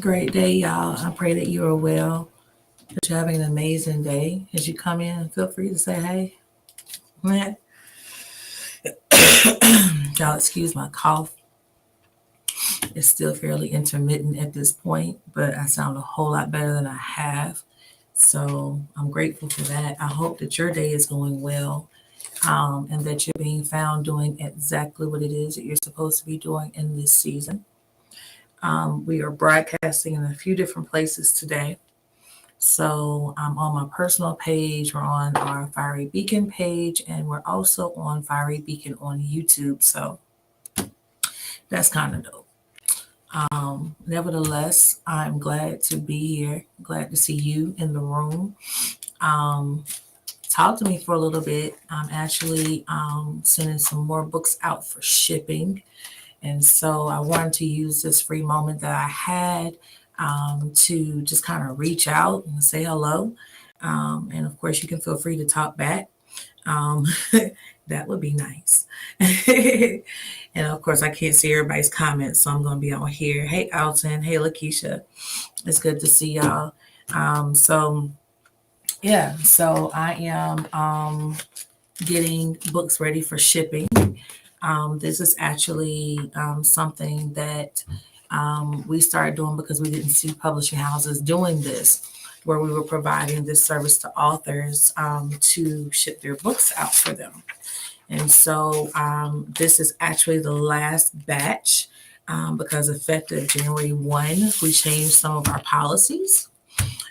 Great day, y'all. I pray that you are well, that you're having an amazing day. As you come in, feel free to say hey. Man, y'all, excuse my cough. It's still fairly intermittent at this point, but I sound a whole lot better than I have. So I'm grateful for that. I hope that your day is going well, and that you're being found doing exactly what it is that you're supposed to be doing in this season. We are broadcasting in a few different places today. So I'm on my personal page, we're on our Fiery Beacon page, and we're also on Fiery Beacon on YouTube. So that's kind of dope. Nevertheless, I'm glad to be here. Glad to see you in the room. Um, Talk to me for a little bit. I'm actually sending some more books out for shipping. And so I wanted to use this free moment that I had to just kind of reach out and say hello. And of course, you can feel free to talk back. Um, that would be nice. And of course, I can't see everybody's comments, so I'm going to be on here. Hey, Alton. Hey, Lakeisha. It's good to see y'all. So, yeah, so I am getting books ready for shipping. This is actually something that we started doing because we didn't see publishing houses doing this, where we were providing this service to authors to ship their books out for them. And so this is actually the last batch because effective January 1, we changed some of our policies.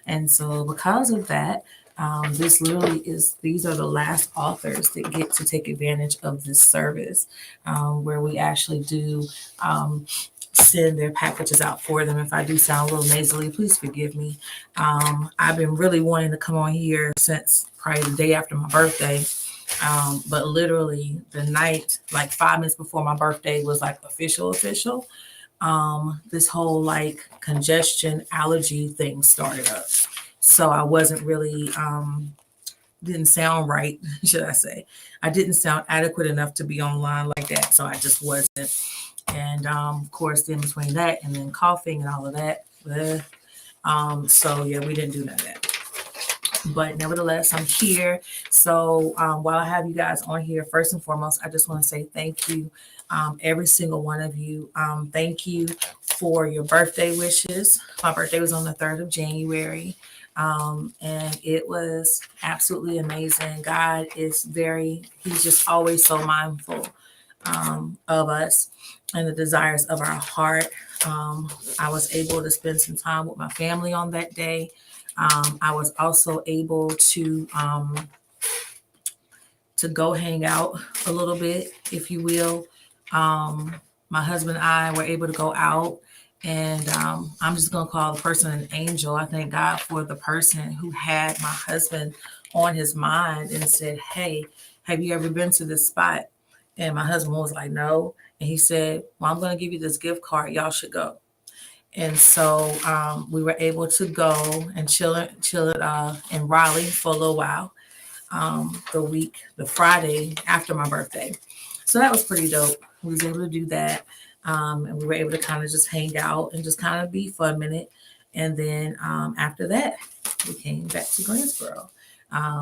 And so because of that, this literally is, these are the last authors that get to take advantage of this service, where we actually do send their packages out for them. If I do sound a little nasally, please forgive me. I've been really wanting to come on here since probably the day after my birthday. But literally the night, like 5 minutes before my birthday was like official. This whole like congestion allergy thing started up. So I wasn't really didn't sound right, should I say. I didn't sound adequate enough to be online like that. So I just wasn't. And of course, then between that and then coughing and all of that. So yeah, we didn't do none of that. But nevertheless, I'm here. So while I have you guys on here, first and foremost, I just want to say thank you, every single one of you. Thank you for your birthday wishes. My birthday was on the 3rd of January. And it was absolutely amazing. God is he's just always so mindful of us and the desires of our heart. I was able to spend some time with my family on that day. I was also able to go hang out a little bit, if you will. My husband and I were able to go out, and I'm just gonna call the person an angel. I thank God for the person who had my husband on his mind and said, "Hey, have you ever been to this spot?" And my husband was like, "No." And he said, "Well, I'm gonna give you this gift card. Y'all should go." And so we were able to go and chill it in Raleigh for a little while. The Friday after my birthday. So that was pretty dope. We was able to do that. And we were able to kind of just hang out and just kind of be for a minute. And then after that, we came back to Greensboro.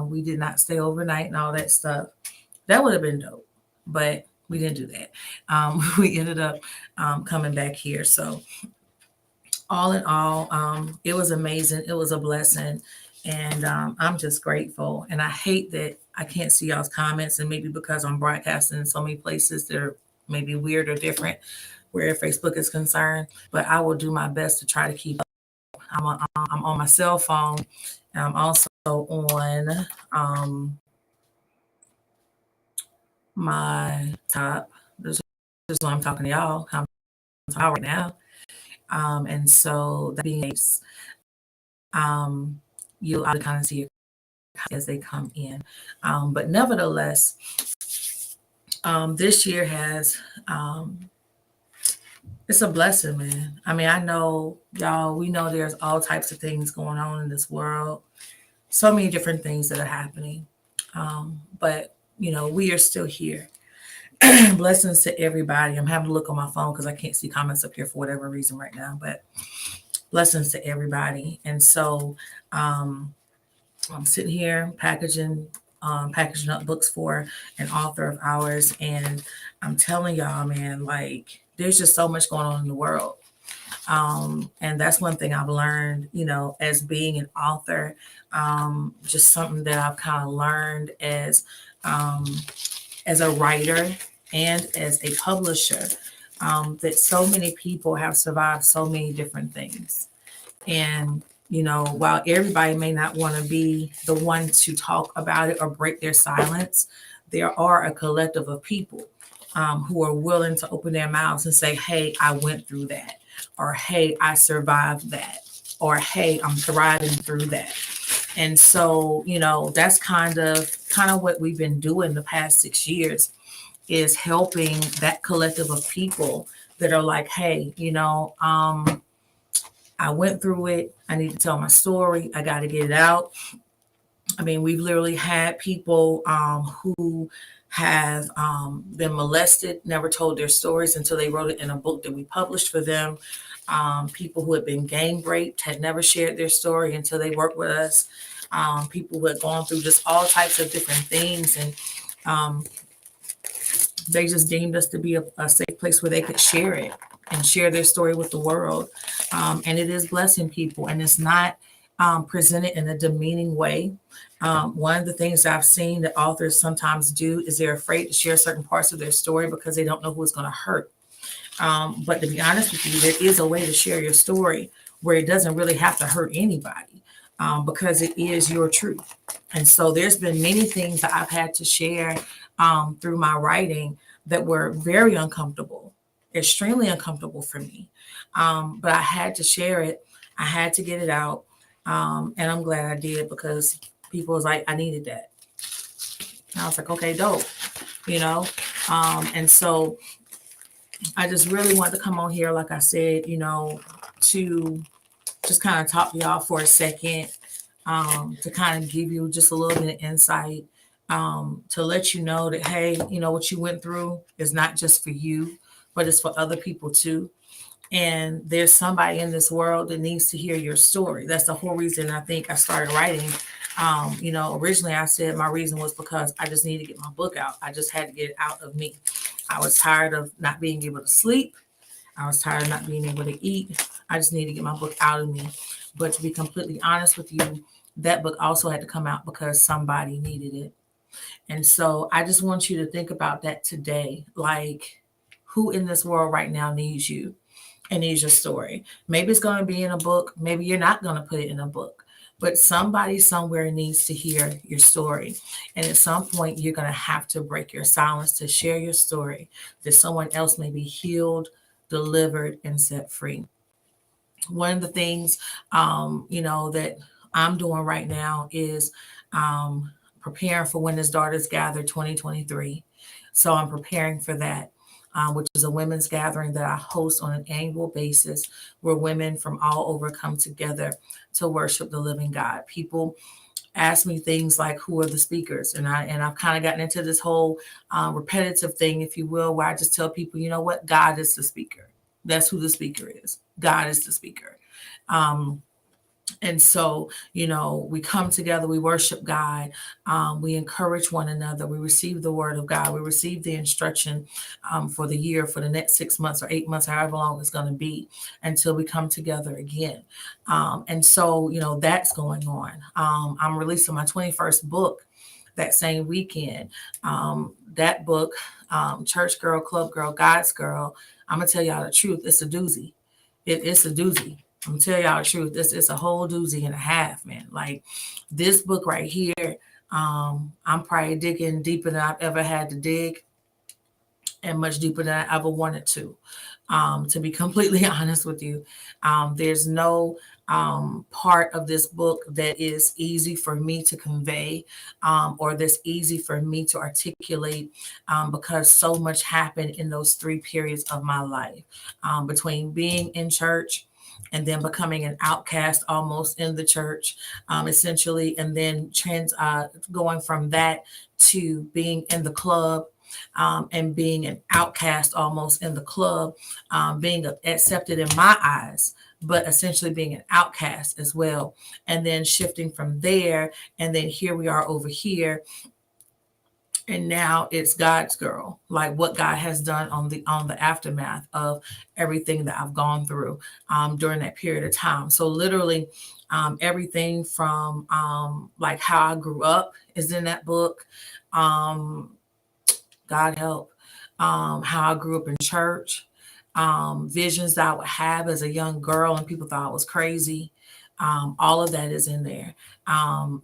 We did not stay overnight and all that stuff. That would have been dope, but we didn't do that. We ended up coming back here. So all in all, it was amazing. It was a blessing. And I'm just grateful. And I hate that I can't see y'all's comments, and maybe because I'm broadcasting in so many places that are maybe weird or different where Facebook is concerned. But I will do my best to try to keep up. I'm on my cell phone, and I'm also on my top. This is why I'm talking to y'all. I'm talking right now. And so that being case, you'll kind of see it as they come in. But nevertheless, this year has it's a blessing, man. I mean, I know y'all, we know there's all types of things going on in this world, so many different things that are happening. But you know, we are still here. Blessings to everybody. I'm having to look on my phone because I can't see comments up here for whatever reason right now. But Blessings to everybody. And so I'm sitting here packaging up books for an author of ours. And I'm telling y'all, man, like there's just so much going on in the world. And that's one thing I've learned, as being an author, just something that I've kind of learned um, as a writer and as a publisher, that so many people have survived so many different things. And, while everybody may not want to be the one to talk about it or break their silence, there are a collective of people who are willing to open their mouths and say, hey, I went through that, or hey, I survived that, or hey, I'm thriving through that. And so, that's kind of what we've been doing the past 6 years, is helping that collective of people that are like, hey, I went through it. I need to tell my story. I got to get it out. I mean, we've literally had people who have been molested, never told their stories until they wrote it in a book that we published for them. People who had been gang raped had never shared their story until they worked with us. People who had gone through just all types of different things. And they just deemed us to be a safe place where they could share it and share their story with the world. And it is blessing people, and it's not presented in a demeaning way. One of the things I've seen that authors sometimes do is they're afraid to share certain parts of their story because they don't know who it's going to hurt. But to be honest with you, there is a way to share your story where it doesn't really have to hurt anybody, because it is your truth. And so there's been many things that I've had to share through my writing that were very uncomfortable, extremely uncomfortable for me. But I had to share it. I had to get it out. And I'm glad I did, because people was like, I needed that. And I was like, okay, dope, And so I just really wanted to come on here, like I said, to just kind of talk to y'all for a second, to kind of give you just a little bit of insight, to let you know that, hey, what you went through is not just for you, but it's for other people too. And there's somebody in this world that needs to hear your story. That's the whole reason I think I started writing. Originally I said my reason was because I just needed to get my book out. I just had to get it out of me. I was tired of not being able to sleep. I was tired of not being able to eat. I just needed to get my book out of me. But to be completely honest with you, that book also had to come out because somebody needed it. And so I just want you to think about that today. Like, who in this world right now needs you and needs your story? Maybe it's going to be in a book. Maybe you're not going to put it in a book. But somebody somewhere needs to hear your story. And at some point, you're going to have to break your silence to share your story, that someone else may be healed, delivered, and set free. One of the things, that I'm doing right now is preparing for When His Daughters Gather 2023. So I'm preparing for that, which is a women's gathering that I host on an annual basis, where women from all over come together to worship the living God. People ask me things like, who are the speakers? And I've kind of gotten into this whole repetitive thing, if you will, where I just tell people, you know what? God is the speaker. That's who the speaker is. God is the speaker. And so, we come together, we worship God, we encourage one another, we receive the word of God, we receive the instruction for the year, for the next 6 months or 8 months, however long it's going to be, until we come together again. And so, that's going on. I'm releasing my 21st book that same weekend. That book, Church Girl, Club Girl, God's Girl, I'm going to tell y'all the truth, it's a doozy. It's a doozy. I'm gonna tell y'all the truth. This is a whole doozy and a half, man. Like this book right here, I'm probably digging deeper than I've ever had to dig, and much deeper than I ever wanted to. To be completely honest with you, there's no part of this book that is easy for me to convey, or that's easy for me to articulate, because so much happened in those 3 periods of my life, between being in church and then becoming an outcast almost in the church, essentially, and then going from that to being in the club, and being an outcast almost in the club, being accepted in my eyes, but essentially being an outcast as well. And then shifting from there, and then here we are over here, and now it's God's girl, like what God has done on the aftermath of everything that I've gone through during that period of time. So literally, everything from like how I grew up is in that book. Um, God help, how I grew up in church, visions that I would have as a young girl, and people thought I was crazy. All of that is in there.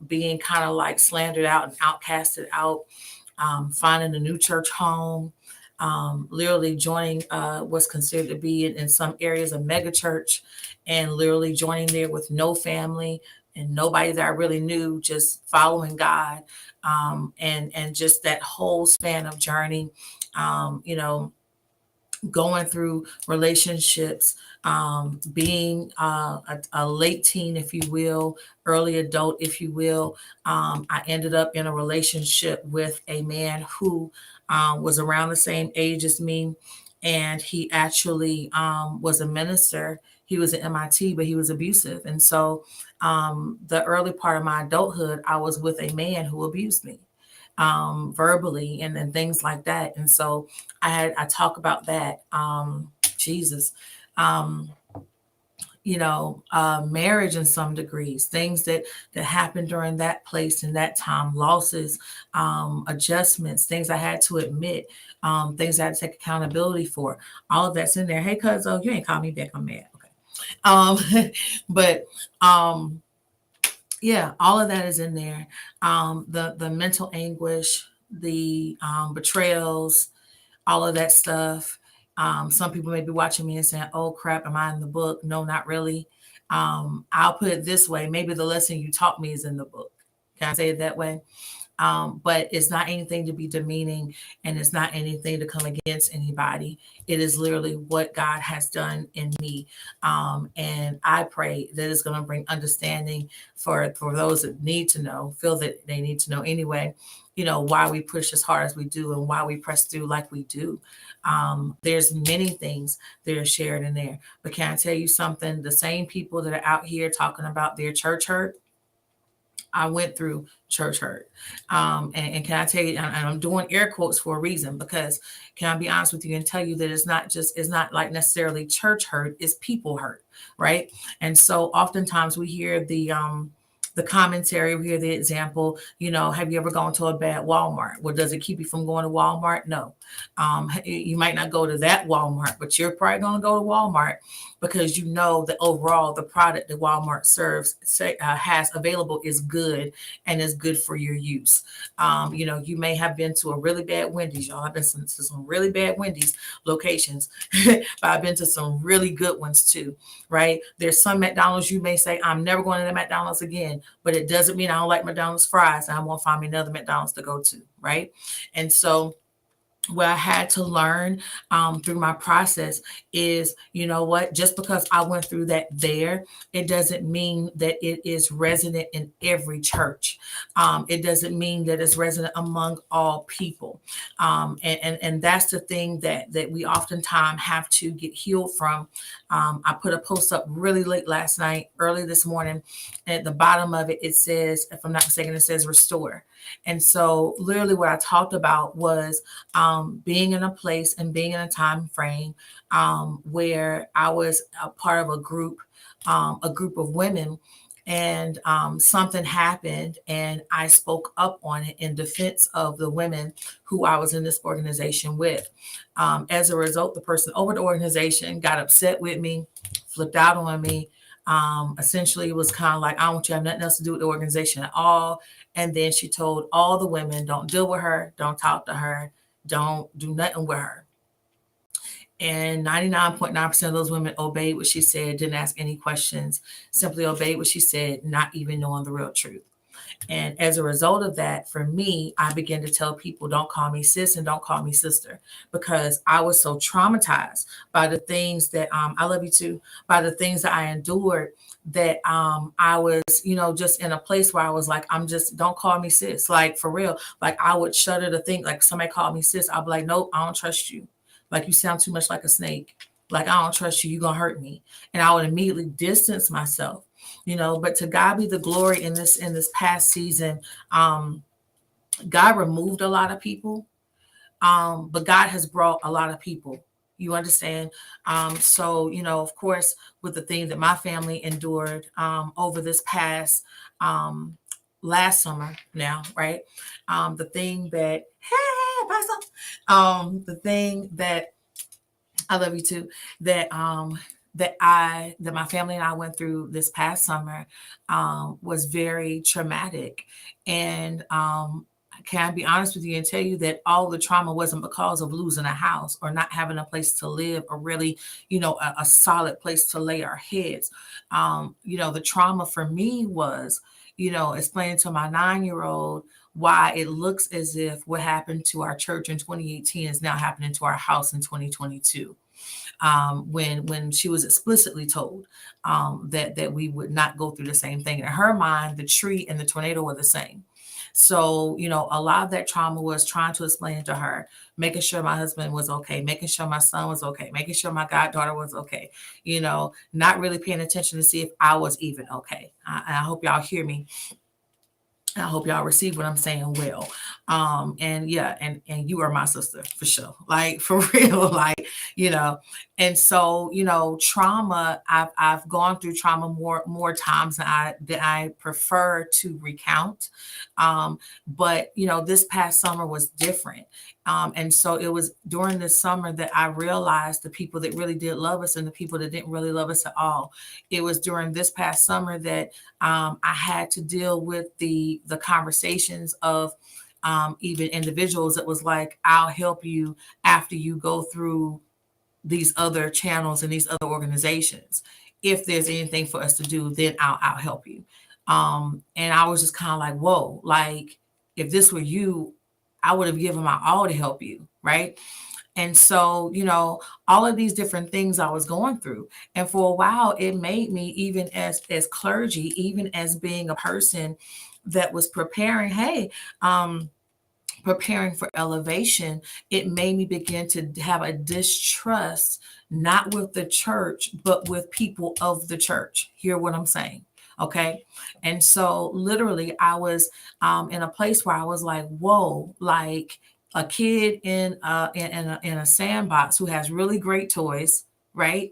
Being kind of like slandered out and outcasted out, finding a new church home, literally joining what's considered to be in some areas a mega church, and literally joining there with no family and nobody that I really knew, just following God, and just that whole span of journey, you know, going through relationships, being a late teen, if you will, early adult, if you will. I ended up in a relationship with a man who was around the same age as me. And he actually was a minister. He was at MIT, but he was abusive. And so the early part of my adulthood, I was with a man who abused me verbally and things like that. And so I talk about that. Jesus. Um, marriage in some degrees, things that happened during that place and that time, losses, adjustments, things I had to admit, things I had to take accountability for. All of that's in there. Hey, cuz, oh, you ain't call me back. I'm mad. Okay. But yeah, all of that is in there. The mental anguish, the betrayals, all of that stuff. Some people may be watching me and saying, "Oh crap, am I in the book?" No, not really. I'll put it this way: maybe the lesson you taught me is in the book. Can I say it that way? But it's not anything to be demeaning, and it's not anything to come against anybody. It is literally what God has done in me. And I pray that it's going to bring understanding for those that need to know, feel that they need to know anyway, why we push as hard as we do and why we press through like we do. There's many things that are shared in there. But can I tell you something? The same people that are out here talking about their church hurt, I went through church hurt. And can I tell you, and I'm doing air quotes for a reason, because can I be honest with you and tell you that it's not like necessarily church hurt, it's people hurt, right? And so oftentimes we hear the commentary, we hear the example, have you ever gone to a bad Walmart? Well, does it keep you from going to Walmart? No. You might not go to that Walmart, but you're probably going to go to Walmart because you know that overall the product that Walmart has available is good and is good for your use. You may have been to a really bad Wendy's. Y'all, I've been to some really bad Wendy's locations, but I've been to some really good ones too, right? There's some McDonald's you may say, I'm never going to the McDonald's again, but it doesn't mean I don't like McDonald's fries and I won't find me another McDonald's to go to, right? And so what I had to learn through my process is, what, just because I went through that there, it doesn't mean that it is resonant in every church. It doesn't mean that it's resonant among all people. And that's the thing that we oftentimes have to get healed from. I put a post up really late last night, early this morning. And at the bottom of it, it says, if I'm not mistaken, it says restore. And so literally what I talked about was being in a place and being in a time frame where I was a part of a group of women, and something happened and I spoke up on it in defense of the women who I was in this organization with. As a result, the person over the organization got upset with me, flipped out on me. Essentially, it was kind of like, I don't want you to have nothing else to do with the organization at all. And then she told all the women, don't deal with her, don't talk to her, don't do nothing with her. And 99.9% of those women obeyed what she said, didn't ask any questions, simply obeyed what she said, not even knowing the real truth. And as a result of that, for me, I began to tell people, don't call me sis and don't call me sister, because I was so traumatized by the things that I love you too, by the things that I endured, that I was, just in a place where I was like, don't call me sis. Like, for real. Like, I would shudder to think, like, somebody called me sis, I'll be like, nope, I don't trust you. Like, you sound too much like a snake. Like, I don't trust you. You're going to hurt me. And I would immediately distance myself, but to God be the glory in this past season. God removed a lot of people, but God has brought a lot of people. You understand? So, of course, with the thing that my family endured over this past um, last summer now, right? The thing that, hey, the thing that I love you too, that that my family and I went through this past summer was very traumatic. And can I be honest with you and tell you that all the trauma wasn't because of losing a house or not having a place to live or really, a solid place to lay our heads. The trauma for me was, explaining to my 9-year-old why it looks as if what happened to our church in 2018 is now happening to our house in 2022. When she was explicitly told that we would not go through the same thing. In her mind, the tree and the tornado were the same. So, a lot of that trauma was trying to explain to her, making sure my husband was okay, making sure my son was okay, making sure my goddaughter was okay, not really paying attention to see if I was even okay. I hope y'all hear me. I hope y'all receive what I'm saying well. And yeah, and you are my sister for sure. Like for real, like, you know. And so, trauma, I've gone through trauma more times than I prefer to recount. But this past summer was different. And so it was during this summer that I realized the people that really did love us and the people that didn't really love us at all. It was during this past summer that I had to deal with the conversations of even individuals that was like, I'll help you after you go through these other channels and these other organizations. If there's anything for us to do, then I'll help you. And I was just kind of like, whoa, like if this were you, I would have given my all to help you, right? And so, all of these different things I was going through. And for a while, it made me, even as clergy, even as being a person that was preparing, hey, preparing for elevation, it made me begin to have a distrust, not with the church, but with people of the church. Hear what I'm saying? Okay. And so literally I was in a place where I was like, whoa, like a kid in a sandbox who has really great toys, right?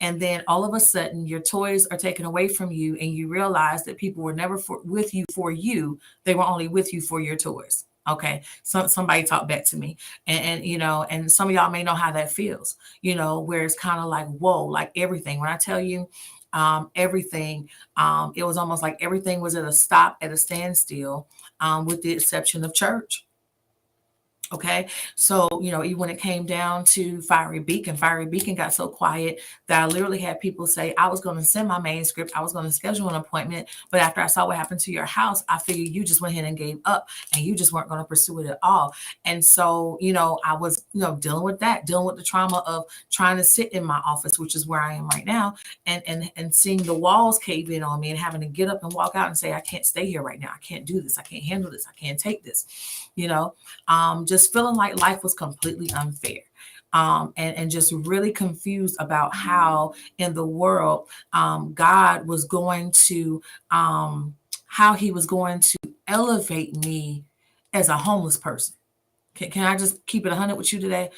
And then all of a sudden your toys are taken away from you and you realize that people were never with you for you. They were only with you for your toys. Okay. Somebody talk back to me. And some of y'all may know how that feels, where it's kind of like, whoa, like everything. When I tell you everything, it was almost like everything was at a stop, at a standstill, with the exception of church. Okay. So, even when it came down to Fiery Beacon got so quiet that I literally had people say, I was going to send my manuscript. I was going to schedule an appointment. But after I saw what happened to your house, I figured you just went ahead and gave up and you just weren't going to pursue it at all. And so, I was, dealing with that, dealing with the trauma of trying to sit in my office, which is where I am right now, and seeing the walls cave in on me and having to get up and walk out and say, I can't stay here right now. I can't do this. I can't handle this. I can't take this, just feeling like life was completely unfair. And just really confused about how in the world God was going to, how he was going to elevate me as a homeless person. Can I just keep it 100 with you today?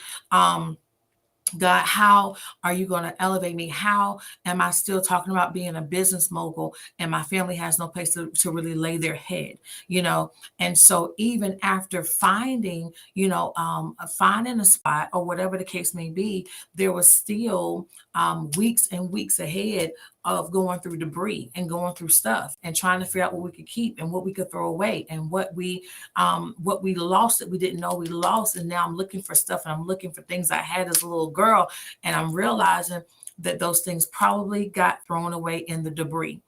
God, how are you going to elevate me? How am I still talking about being a business mogul and my family has no place to really lay their head, And so even after finding, finding a spot or whatever the case may be, there was still weeks and weeks ahead of going through debris and going through stuff and trying to figure out what we could keep and what we could throw away and what we lost that we didn't know we lost. And now I'm looking for stuff and I'm looking for things I had as a little girl. And I'm realizing that those things probably got thrown away in the debris.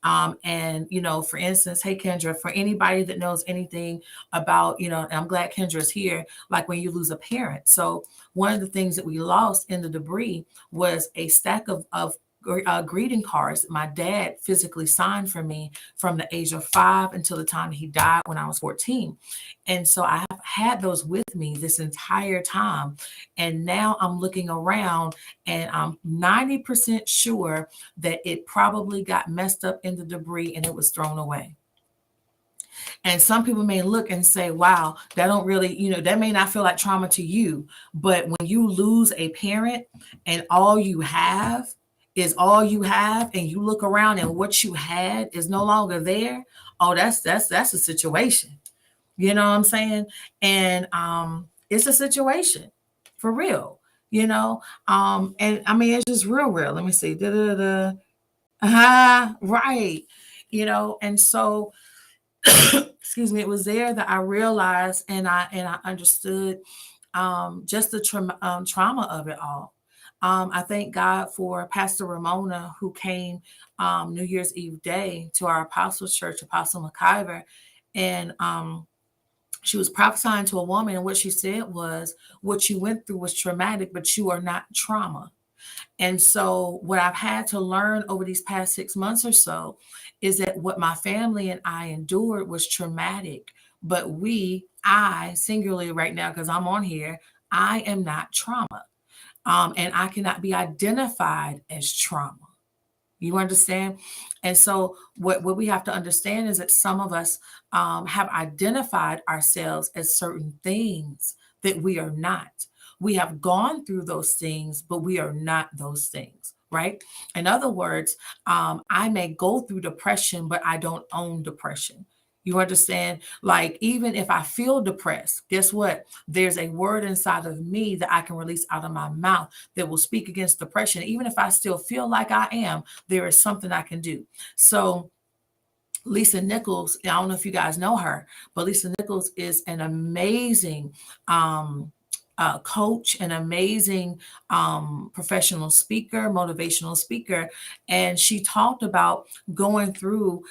And, for instance, hey, Kendra, for anybody that knows anything about, and I'm glad Kendra's here, like when you lose a parent. So one of the things that we lost in the debris was a stack of greeting cards my dad physically signed for me from the age of 5 until the time he died when I was 14. And so I have had those with me this entire time. And now I'm looking around and I'm 90% sure that it probably got messed up in the debris and it was thrown away. And some people may look and say, wow, that don't really, that may not feel like trauma to you. But when you lose a parent and all you have is all you have, and you look around and what you had is no longer there, oh, that's a situation. You know what I'm saying? And it's a situation for real, and I mean it's just real. Let me see. Da, da, da. Right. And so excuse me, it was there that I realized and I understood just the trauma of it all. I thank God for Pastor Ramona, who came New Year's Eve day to our Apostles Church, Apostle McIver, and she was prophesying to a woman, and what she said was, "What you went through was traumatic, but you are not trauma." And so, what I've had to learn over these past 6 months or so is that what my family and I endured was traumatic. But I singularly right now, because I'm on here, I am not trauma. And I cannot be identified as trauma. You understand? And so, what we have to understand is that some of us have identified ourselves as certain things that we are not. We have gone through those things, but we are not those things, right? In other words, I may go through depression, but I don't own depression. You understand? Like, even if I feel depressed, guess what? There's a word inside of me that I can release out of my mouth that will speak against depression. Even if I still feel like I am, there is something I can do. So, Lisa Nichols, I don't know if you guys know her, but Lisa Nichols is an amazing coach, an amazing professional speaker, motivational speaker. And she talked about going through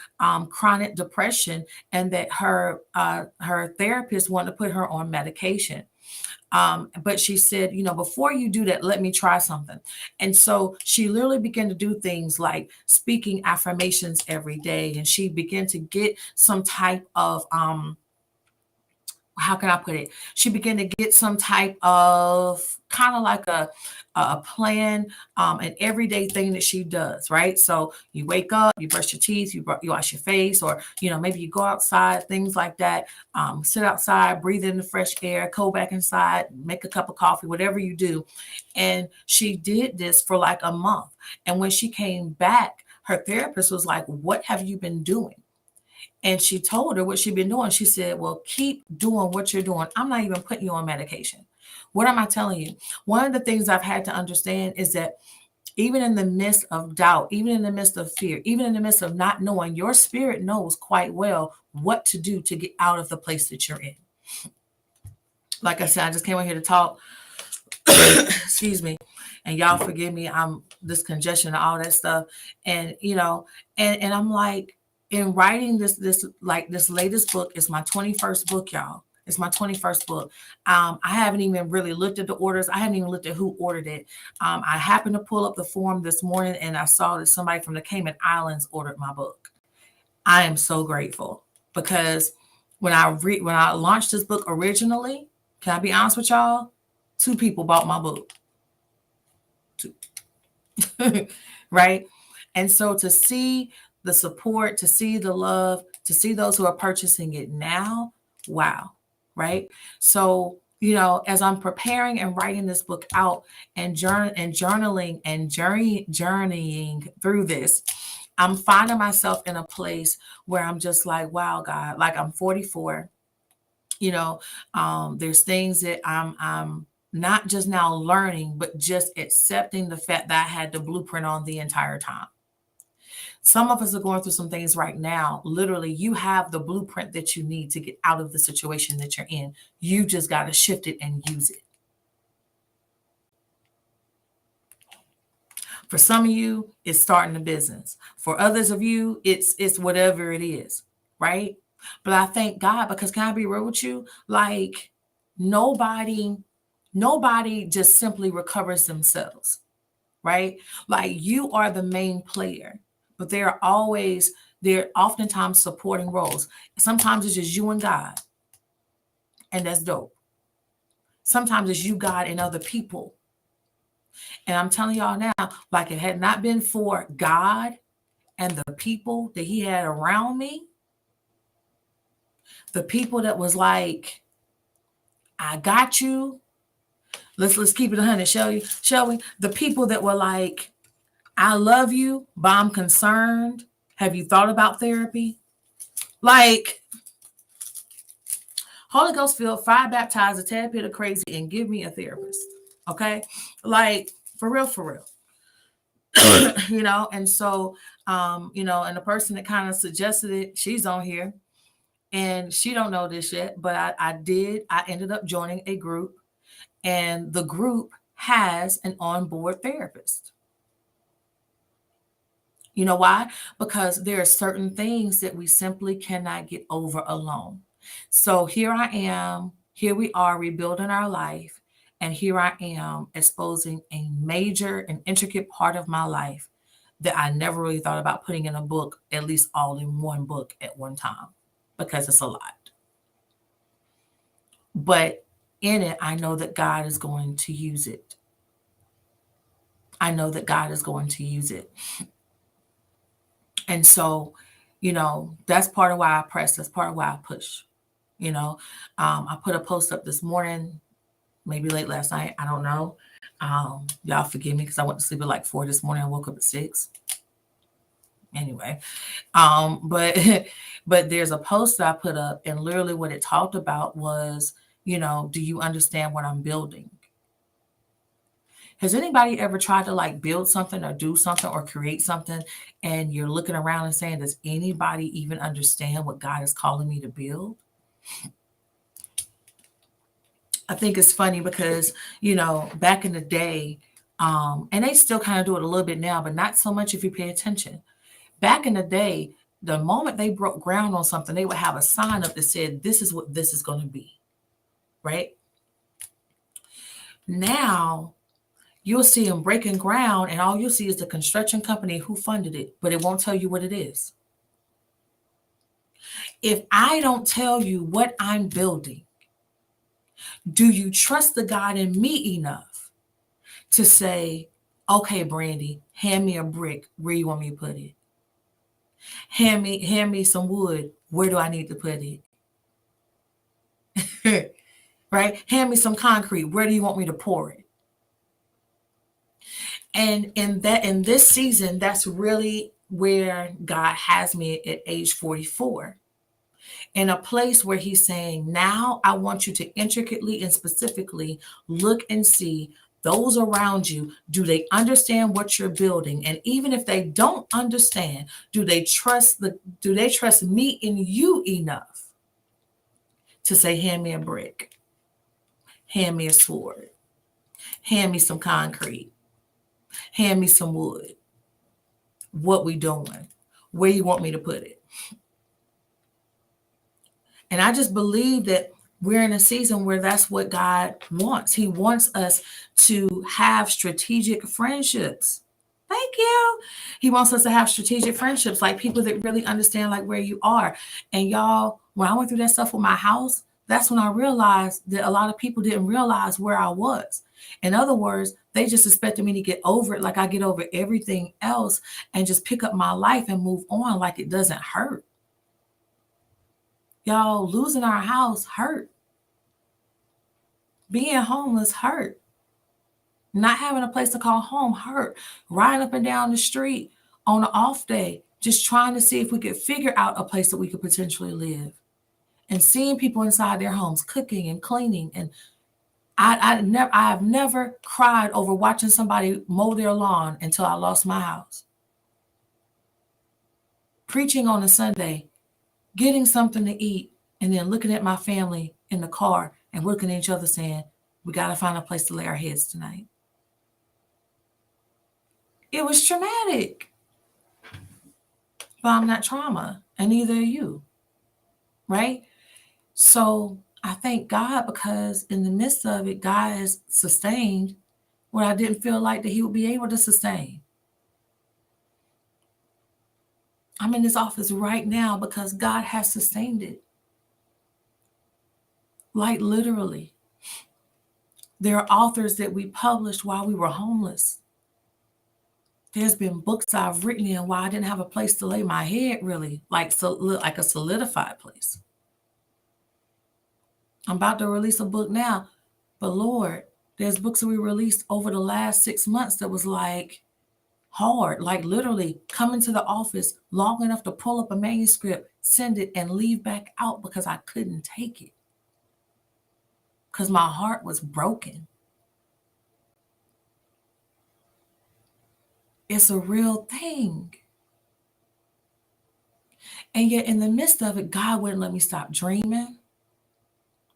chronic depression and that her therapist wanted to put her on medication. But she said, before you do that, let me try something. And so she literally began to do things like speaking affirmations every day. And she began to get some type of, how can I put it? She began to get some type of kind of like a plan, an everyday thing that she does, right? So you wake up, you brush your teeth, you wash your face, or maybe you go outside, things like that. Sit outside, breathe in the fresh air, go back inside, make a cup of coffee, whatever you do. And she did this for like a month. And when she came back, her therapist was like, "What have you been doing?" And she told her what she'd been doing. She said, "Well, keep doing what you're doing. I'm not even putting you on medication." What am I telling you? One of the things I've had to understand is that even in the midst of doubt, even in the midst of fear, even in the midst of not knowing, your spirit knows quite well what to do to get out of the place that you're in. Like I said, I just came on here to talk. Excuse me. And y'all forgive me. I'm this congestion and all that stuff. And and I'm like, in writing this latest book is my 21st book, y'all. It's my 21st book. I haven't even really looked at the orders. I haven't even looked at who ordered it. I happened to pull up the form this morning and I saw that somebody from the Cayman Islands ordered my book. I am so grateful because when I launched this book originally, can I be honest with y'all? 2 people bought my book. 2. Right? And so to see the support, to see the love, to see those who are purchasing it now, wow. Right? So, as I'm preparing and writing this book out and journaling and journeying through this, I'm finding myself in a place where I'm just like, wow, God, like I'm 44. There's things that I'm not just now learning, but just accepting the fact that I had the blueprint on the entire time. Some of us are going through some things right now. Literally, you have the blueprint that you need to get out of the situation that you're in. You just got to shift it and use it. For some of you, it's starting a business. For others of you, it's whatever it is, right? But I thank God because, can I be real with you? Like, nobody just simply recovers themselves. right? Like you are the main player, but there are oftentimes supporting roles. Sometimes it's just you and God, and that's dope. Sometimes it's you, God, and other people. And I'm telling y'all now, like it had not been for God and the people that he had around me, the people that was like, I got you. Let's keep it 100, shall we? The people that were like, I love you, but I'm concerned. Have you thought about therapy? Like, Holy Ghost filled, fire baptized, a tad bit of crazy, and give me a therapist. Okay? Like, for real, for real. And so, and the person that kind of suggested it, she's on here and she don't know this yet, but I ended up joining a group, and the group has an onboard therapist. You know why? Because there are certain things that we simply cannot get over alone. So here we are rebuilding our life, and here I am exposing a major and intricate part of my life that I never really thought about putting in a book, at least all in one book at one time, because it's a lot. But in it, I know that God is going to use it. I know that God is going to use it. And so, that's part of why I press. That's part of why I push. I put a post up this morning, maybe late last night. I don't know. Y'all forgive me because I went to sleep at like 4 this morning. I woke up at 6. Anyway, but but there's a post that I put up, and literally what it talked about was, do you understand what I'm building? Has anybody ever tried to like build something or do something or create something, and you're looking around and saying, does anybody even understand what God is calling me to build? I think it's funny because, back in the day, and they still kind of do it a little bit now, but not so much if you pay attention. Back in the day, the moment they broke ground on something, they would have a sign up that said, this is what this is going to be, right? Now, you'll see them breaking ground, and all you'll see is the construction company who funded it, but it won't tell you what it is. If I don't tell you what I'm building, do you trust the God in me enough to say, okay, Brandy, hand me a brick. Where you want me to put it? Hand me some wood. Where do I need to put it? Right? Hand me some concrete. Where do you want me to pour it? And in this season, that's really where God has me at age 44. In a place where he's saying, now I want you to intricately and specifically look and see those around you. Do they understand what you're building? And even if they don't understand, do they trust me in you enough to say, hand me a brick, hand me a sword, hand me some concrete, hand me some wood. What we doing? Where you want me to put it? And I just believe that we're in a season where that's what God wants. He wants us to have strategic friendships. Thank you. He wants us to have strategic friendships, like people that really understand like where you are. And y'all, when I went through that stuff with my house, that's when I realized that a lot of people didn't realize where I was. In other words, they just expected me to get over it like I get over everything else and just pick up my life and move on like it doesn't hurt. Y'all, losing our house hurt. Being homeless hurt. Not having a place to call home hurt. Riding up and down the street on an off day, just trying to see if we could figure out a place that we could potentially live. And seeing people inside their homes cooking and cleaning. And I have never cried over watching somebody mow their lawn until I lost my house. Preaching on a Sunday, getting something to eat, and then looking at my family in the car and looking at each other saying, we got to find a place to lay our heads tonight. It was traumatic. But I'm not trauma, and neither are you. Right? So I thank God because in the midst of it, God has sustained what I didn't feel like that he would be able to sustain. I'm in this office right now because God has sustained it. Like literally. There are authors that we published while we were homeless. There's been books I've written in while I didn't have a place to lay my head, really, like a solidified place. I'm about to release a book now, but Lord, there's books that we released over the last 6 months that was like hard, like literally coming to the office long enough to pull up a manuscript, send it, and leave back out because I couldn't take it. Because my heart was broken. It's a real thing. And yet in the midst of it, God wouldn't let me stop dreaming.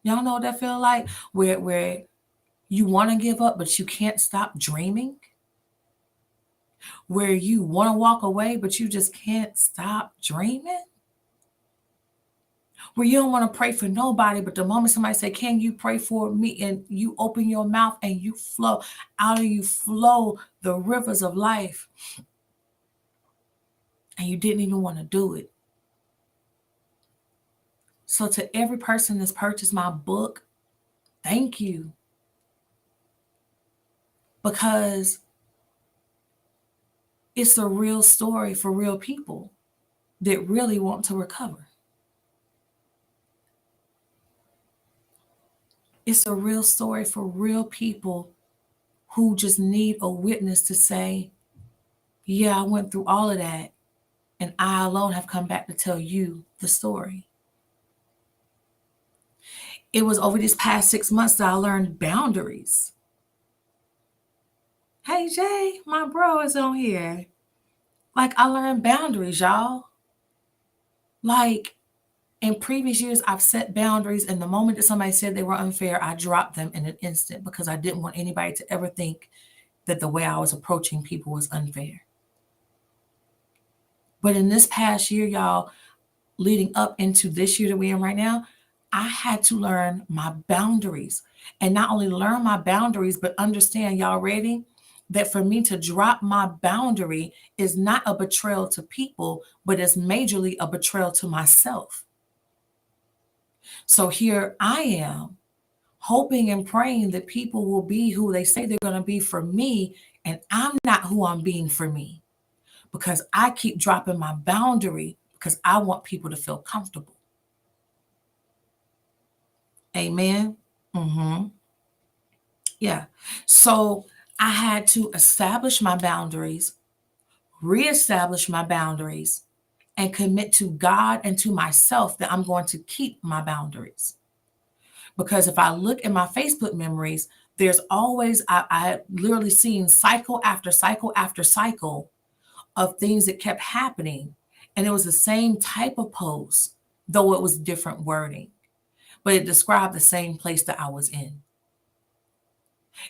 Y'all know what that feel like? Where you want to give up, but you can't stop dreaming. Where you want to walk away, but you just can't stop dreaming. Where you don't want to pray for nobody, but the moment somebody say, "Can you pray for me?" and you open your mouth and you flow, out of you flow the rivers of life. And you didn't even want to do it. So to every person that's purchased my book, thank you. Because it's a real story for real people that really want to recover. It's a real story for real people who just need a witness to say, yeah, I went through all of that, and I alone have come back to tell you the story. It was over these past 6 months that I learned boundaries. Hey, Jay, my bro is on here. Like, I learned boundaries, y'all. Like, in previous years, I've set boundaries, and the moment that somebody said they were unfair, I dropped them in an instant because I didn't want anybody to ever think that the way I was approaching people was unfair. But in this past year, y'all, leading up into this year that we're in right now, I had to learn my boundaries. And not only learn my boundaries, but understand, y'all ready? That for me to drop my boundary is not a betrayal to people, but it's majorly a betrayal to myself. So here I am, hoping and praying that people will be who they say they're going to be for me, and I'm not who I'm being for me because I keep dropping my boundary because I want people to feel comfortable. Amen. Mm-hmm. Yeah. So I had to establish my boundaries, reestablish my boundaries, and commit to God and to myself that I'm going to keep my boundaries. Because if I look at my Facebook memories, there's always, I literally seen cycle after cycle after cycle of things that kept happening. And it was the same type of post, though it was different wording, but it described the same place that I was in.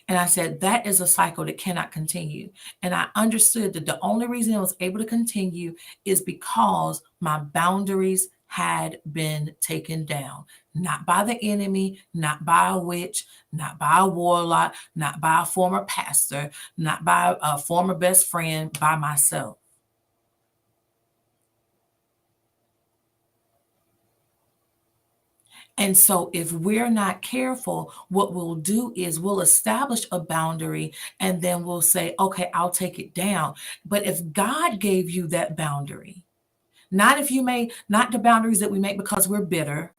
And I said, that is a cycle that cannot continue. And I understood that the only reason it was able to continue is because my boundaries had been taken down, not by the enemy, not by a witch, not by a warlock, not by a former pastor, not by a former best friend, by myself. And so, if we're not careful, what we'll do is we'll establish a boundary and then we'll say, okay, I'll take it down. But if God gave you that boundary, not if you made, not the boundaries that we make because we're bitter.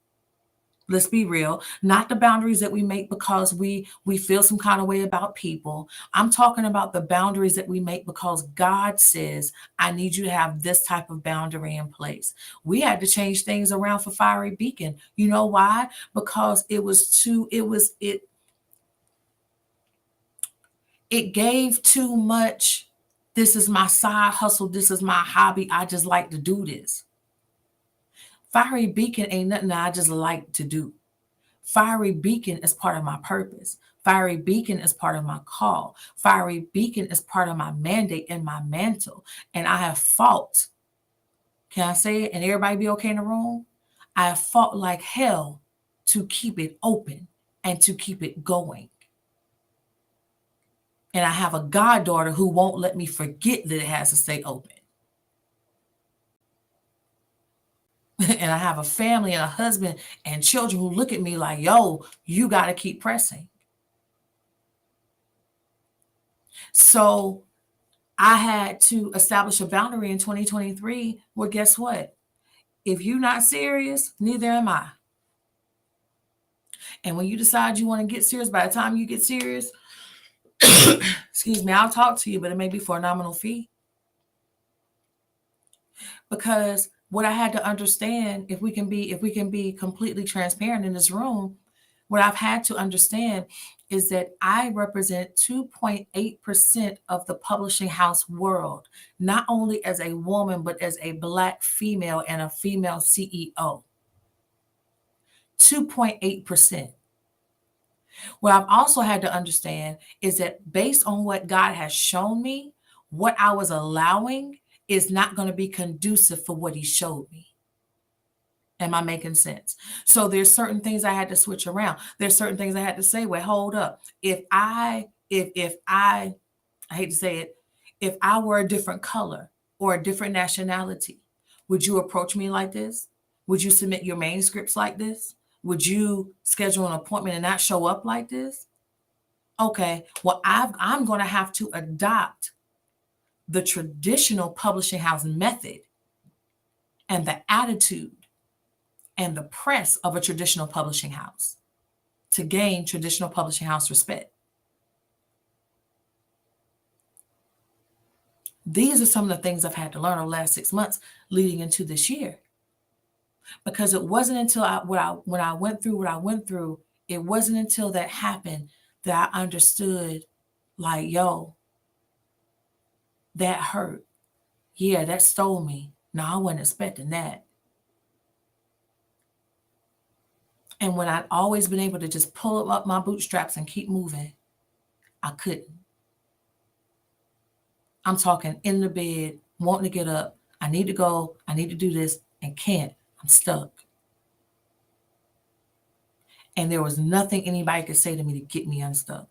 Let's be real, not the boundaries that we make because we feel some kind of way about people. I'm talking about the boundaries that we make because God says, I need you to have this type of boundary in place. We had to change things around for Fiery Beacon. You know why? Because it gave too much. This is my side hustle, this is my hobby, I just like to do this. Fiery Beacon ain't nothing that I just like to do. Fiery Beacon is part of my purpose. Fiery Beacon is part of my call. Fiery Beacon is part of my mandate and my mantle. And I have fought. Can I say it? And everybody be okay in the room? I have fought like hell to keep it open and to keep it going. And I have a goddaughter who won't let me forget that it has to stay open. And I have a family and a husband and children who look at me like, yo, you got to keep pressing. So I had to establish a boundary in 2023. Well, guess what? If you're not serious, neither am I. And when you decide you want to get serious, by the time you get serious, excuse me, I'll talk to you, but it may be for a nominal fee. Because what I had to understand, if we can be completely transparent in this room, what I've had to understand is that I represent 2.8% of the publishing house world, not only as a woman, but as a Black female and a female CEO. 2.8%. What I've also had to understand is that based on what God has shown me, what I was allowing is not going to be conducive for what he showed me. Am I making sense? So there's certain things I had to switch around. There's certain things I had to say, wait, hold up. If I hate to say it, if I were a different color or a different nationality, would you approach me like this? Would you submit your manuscripts like this? Would you schedule an appointment and not show up like this? Okay, well, I'm going to have to adopt the traditional publishing house method and the attitude and the press of a traditional publishing house to gain traditional publishing house respect. These are some of the things I've had to learn over the last 6 months leading into this year. Because it wasn't until when I went through what I went through, it wasn't until that happened that I understood, like, yo, that hurt. Yeah, that stole me. No, I wasn't expecting that. And when I'd always been able to just pull up my bootstraps and keep moving, I couldn't. I'm talking in the bed, wanting to get up. I need to go. I need to do this and can't. I'm stuck. And there was nothing anybody could say to me to get me unstuck.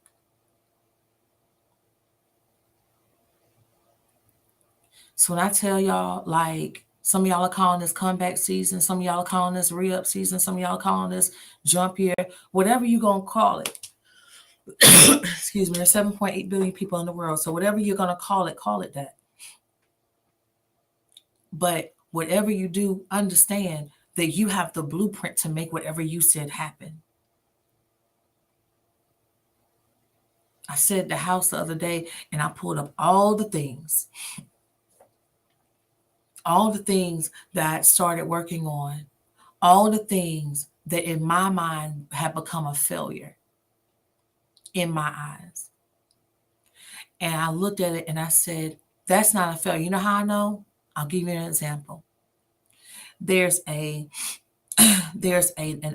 So when I tell y'all, like, some of y'all are calling this comeback season, some of y'all are calling this re-up season, some of y'all are calling this jump year, whatever you're going to call it. Excuse me, there's 7.8 billion people in the world. So whatever you're going to call it that. But whatever you do, understand that you have the blueprint to make whatever you said happen. I said the house the other day and I pulled up all the things that I started working on, all the things that in my mind have become a failure in my eyes. And I looked at it and I said, that's not a failure. You know how I know? I'll give you an example. There's an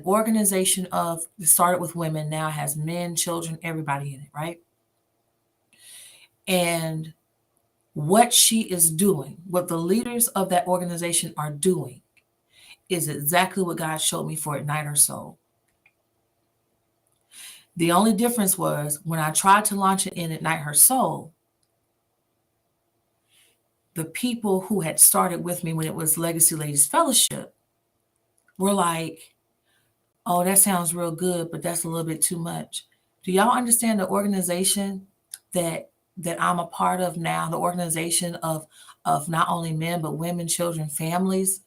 organization of, it started with women, now has men, children, everybody in it, right? And what she is doing, what the leaders of that organization are doing, is exactly what God showed me for Ignite Her Soul. The only difference was when I tried to launch it in Ignite Her Soul, the people who had started with me when it was Legacy Ladies Fellowship were like, oh, that sounds real good, but that's a little bit too much. Do y'all understand the organization that I'm a part of now, the organization of not only men, but women, children, families,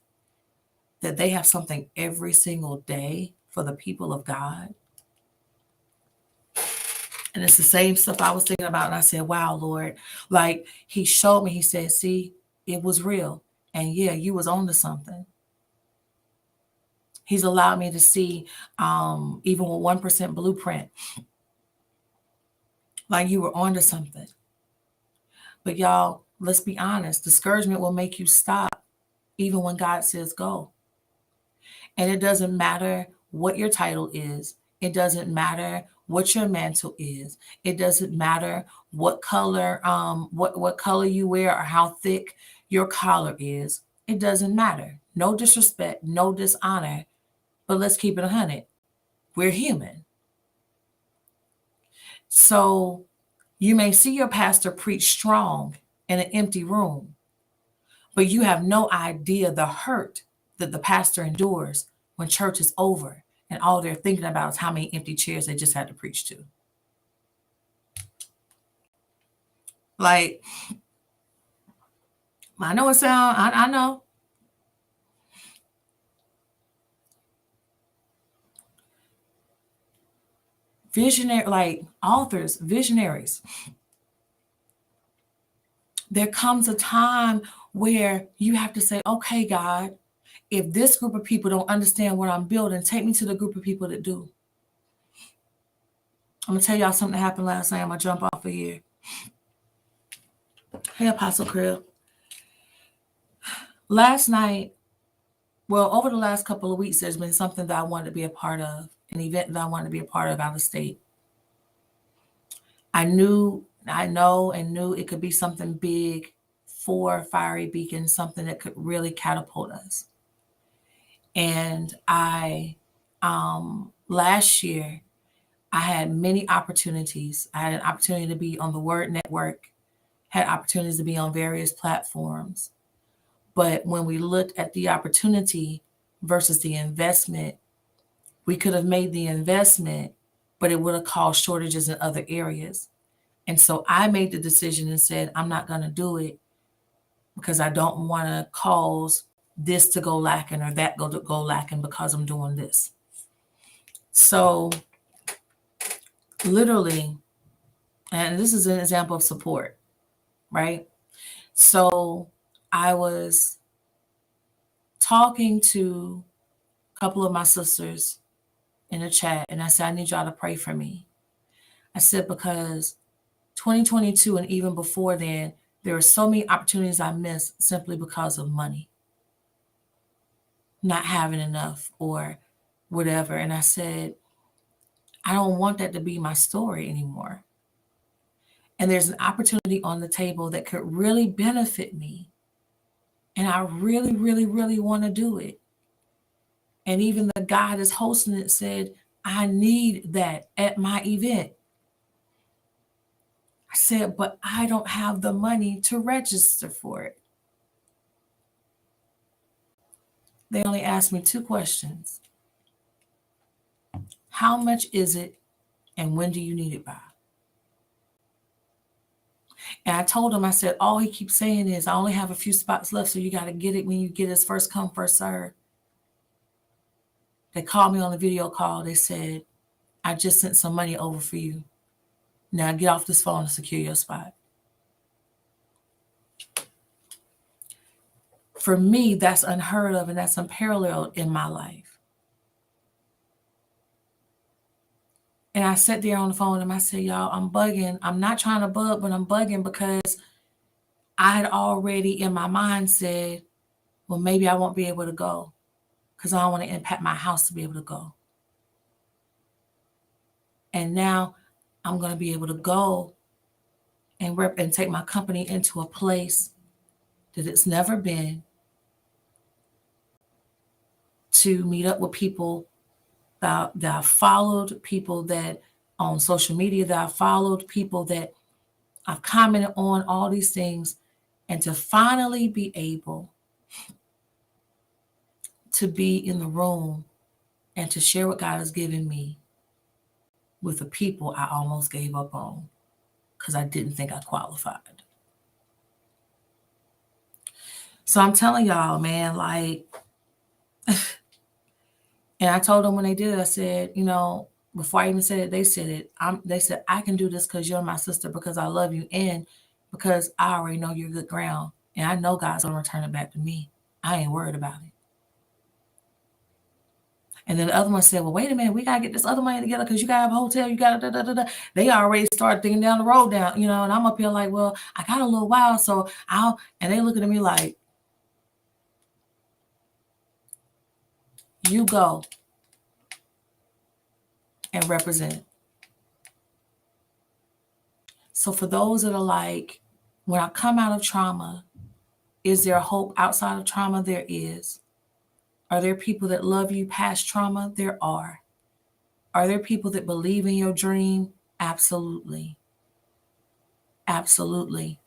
that they have something every single day for the people of God? And it's the same stuff I was thinking about. And I said, wow, Lord, like he showed me, he said, see, it was real. And yeah, you was on to something. He's allowed me to see, even with 1% blueprint, like you were on to something. But y'all, let's be honest, discouragement will make you stop even when God says go. And it doesn't matter what your title is. It doesn't matter what your mantle is. It doesn't matter what color, what color you wear or how thick your collar is. It doesn't matter. No disrespect, no dishonor, but let's keep it 100. We're human. So You may see your pastor preach strong in an empty room, but you have no idea the hurt that the pastor endures when church is over and all they're thinking about is how many empty chairs they just had to preach to. Like, I know it sounds, I know. Visionary, like authors, visionaries. There comes a time where you have to say, okay, God, if this group of people don't understand what I'm building, take me to the group of people that do. I'm going to tell y'all something that happened last night. I'm going to jump off of here. Hey, Apostle Crib. Last night, well, over the last couple of weeks, there's been something that I wanted to be a part of, an event that I wanted to be a part of out of state. I know and knew it could be something big for Fiery Beacon, something that could really catapult us. And last year, I had many opportunities. I had an opportunity to be on the Word Network, had opportunities to be on various platforms. But when we looked at the opportunity versus the investment, we could have made the investment, but it would have caused shortages in other areas. And so I made the decision and said, I'm not going to do it because I don't want to cause this to go lacking or that go lacking because I'm doing this. So literally, and this is an example of support, right? So I was talking to a couple of my sisters in a chat, and I said, I need y'all to pray for me. I said, because 2022 and even before then, there are so many opportunities I missed simply because of money, not having enough or whatever. And I said, I don't want that to be my story anymore. And there's an opportunity on the table that could really benefit me. And I really, really, really want to do it. And even the guy that's hosting it said, I need that at my event. I said, but I don't have the money to register for it. They only asked me 2 questions. How much is it and when do you need it by? And I told him, I said, all he keeps saying is, I only have a few spots left, so you got to get it when you get it. First come, first serve. They called me on the video call. They said, I just sent some money over for you. Now get off this phone and secure your spot. For me, that's unheard of and that's unparalleled in my life. And I sat there on the phone and I said, y'all, I'm bugging. I'm not trying to bug, but I'm bugging because I had already in my mind said, well, maybe I won't be able to go because I don't want to impact my house to be able to go. And now I'm going to be able to go and take my company into a place that it's never been, to meet up with people that I followed, people that on social media that I followed, people that I've commented on, all these things, and to finally be able to be in the room and to share what God has given me with the people I almost gave up on because I didn't think I qualified. So I'm telling y'all, man, like, and I told them when they did it, I said, you know, before I even said it, they said it. They said, I can do this because you're my sister, because I love you, and because I already know you're good ground. And I know God's going to return it back to me. I ain't worried about it. And then the other one said, well, wait a minute, we got to get this other money together because you got to have a hotel. You got to da. They already started thinking down the road down, you know, and I'm up here like, well, I got a little while, so and they looking at me like, you go and represent. So for those that are like, when I come out of trauma, is there hope outside of trauma? There is. Are there people that love you past trauma? There are. Are there people that believe in your dream? Absolutely. Absolutely.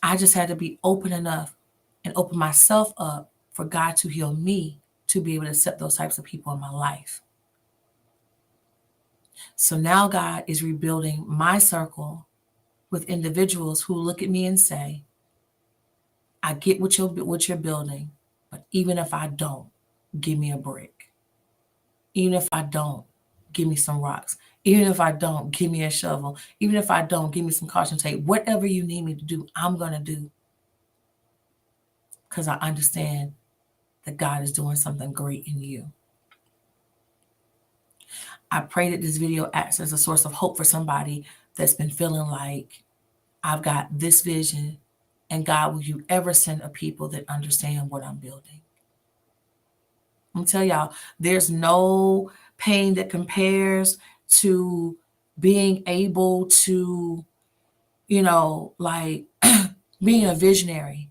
I just had to be open enough and open myself up for God to heal me to be able to accept those types of people in my life. So now God is rebuilding my circle with individuals who look at me and say, I get what you're building, but even if I don't, give me a brick. Even if I don't, give me some rocks. Even if I don't, give me a shovel. Even if I don't, give me some caution tape. Whatever you need me to do, I'm going to do. Because I understand that God is doing something great in you. I pray that this video acts as a source of hope for somebody that's been feeling like, I've got this vision, and God, will you ever send a people that understand what I'm building? I'm tell y'all, there's no pain that compares to being able to, like being a visionary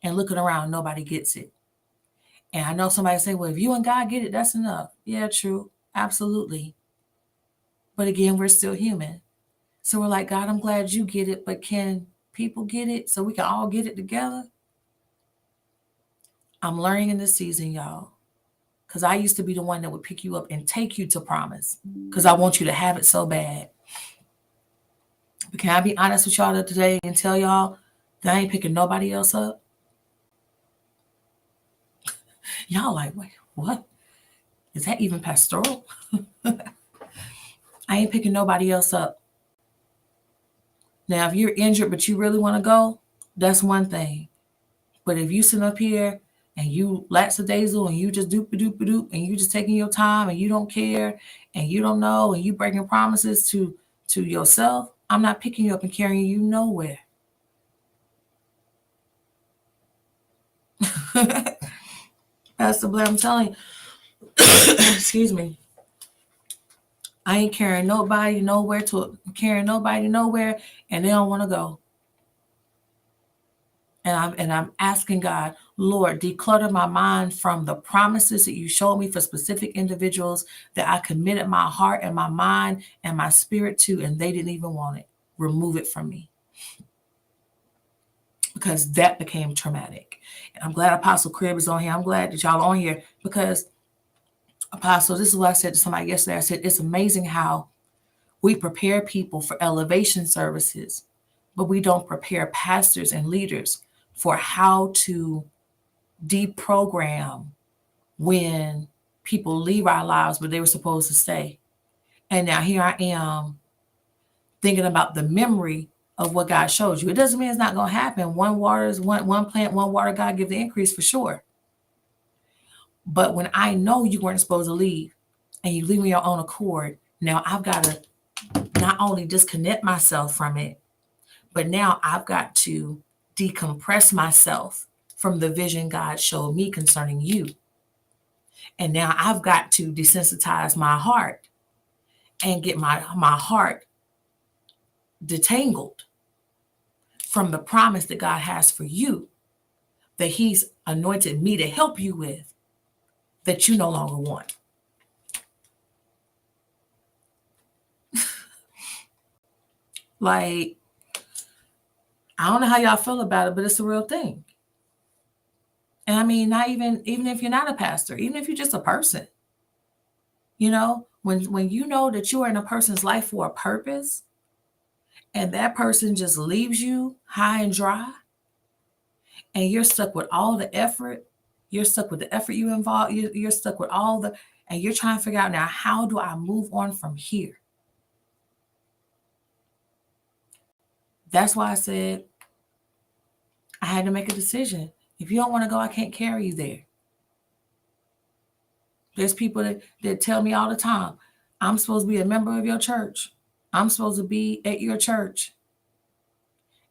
and looking around, nobody gets it. And I know somebody say, well, if you and God get it, that's enough. Yeah, true. Absolutely. But again, we're still human. So we're like, God, I'm glad you get it, but can people get it so we can all get it together? I'm learning in this season, y'all, because I used to be the one that would pick you up and take you to promise because I want you to have it so bad. But can I be honest with y'all today and tell y'all that I ain't picking nobody else up? Y'all like, wait, what? Is that even pastoral? I ain't picking nobody else up. Now, if you're injured but you really want to go, that's one thing. But if you sit up here and you lackadaisical and you just doop and you just taking your time and you don't care and you don't know and you breaking promises to yourself, I'm not picking you up and carrying you nowhere. Pastor Blair, I'm telling you, excuse me, I ain't carrying nobody nowhere, and they don't want to go. And I'm asking God, Lord, declutter my mind from the promises that you showed me for specific individuals that I committed my heart and my mind and my spirit to, and they didn't even want it. Remove it from me. Because that became traumatic. And I'm glad Apostle Crib is on here. I'm glad that y'all are on here because, Apostle, this is what I said to somebody yesterday. I said, it's amazing how we prepare people for elevation services, but we don't prepare pastors and leaders for how to deprogram when people leave our lives, but they were supposed to stay. And now here I am thinking about the memory of what God showed you. It doesn't mean it's not going to happen. One plant, one water, God give the increase for sure. But when I know you weren't supposed to leave and you leave on your own accord, now I've got to not only disconnect myself from it, but now I've got to decompress myself from the vision God showed me concerning you. And now I've got to desensitize my heart and get my heart detangled from the promise that God has for you, that he's anointed me to help you with, that you no longer want. Like, I don't know how y'all feel about it, but it's a real thing. And I mean, not even if you're not a pastor, even if you're just a person, when you know that you are in a person's life for a purpose and that person just leaves you high and dry and you're stuck with all the effort, you're stuck with the effort you involve, you're stuck with and you're trying to figure out now, how do I move on from here? That's why I said I had to make a decision. If you don't want to go, I can't carry you there. There's people that tell me all the time, I'm supposed to be a member of your church. I'm supposed to be at your church.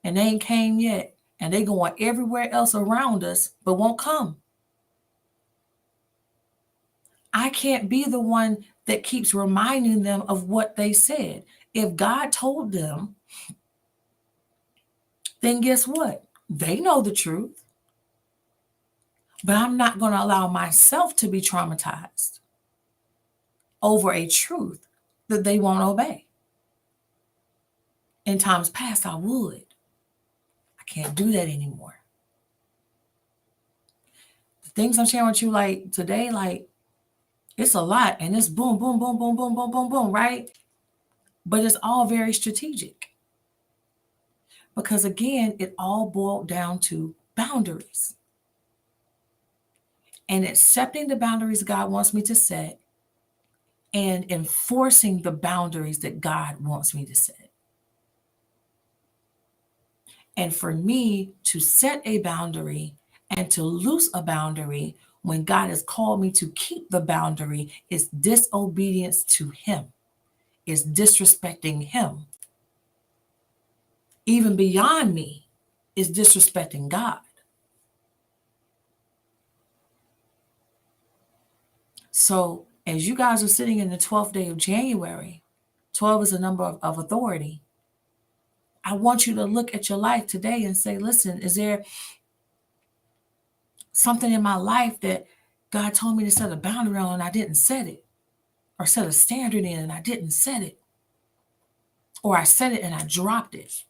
And they ain't came yet. And they going everywhere else around us, but won't come. I can't be the one that keeps reminding them of what they said. If God told them, then guess what? They know the truth. But I'm not going to allow myself to be traumatized over a truth that they won't obey. In times past, I would. I can't do that anymore. The things I'm sharing with you, like today, like it's a lot, and it's boom, boom, boom, boom, boom, boom, boom, boom, right? But it's all very strategic. Because again, it all boiled down to boundaries and accepting the boundaries God wants me to set and enforcing the boundaries that God wants me to set. And for me to set a boundary and to loose a boundary when God has called me to keep the boundary is disobedience to Him, is disrespecting Him. Even beyond me is disrespecting God. So as you guys are sitting in the 12th day of January, 12 is a number of authority. I want you to look at your life today and say, listen, is there something in my life that God told me to set a boundary on and I didn't set it? Or set a standard in and I didn't set it? Or I set it and I dropped it?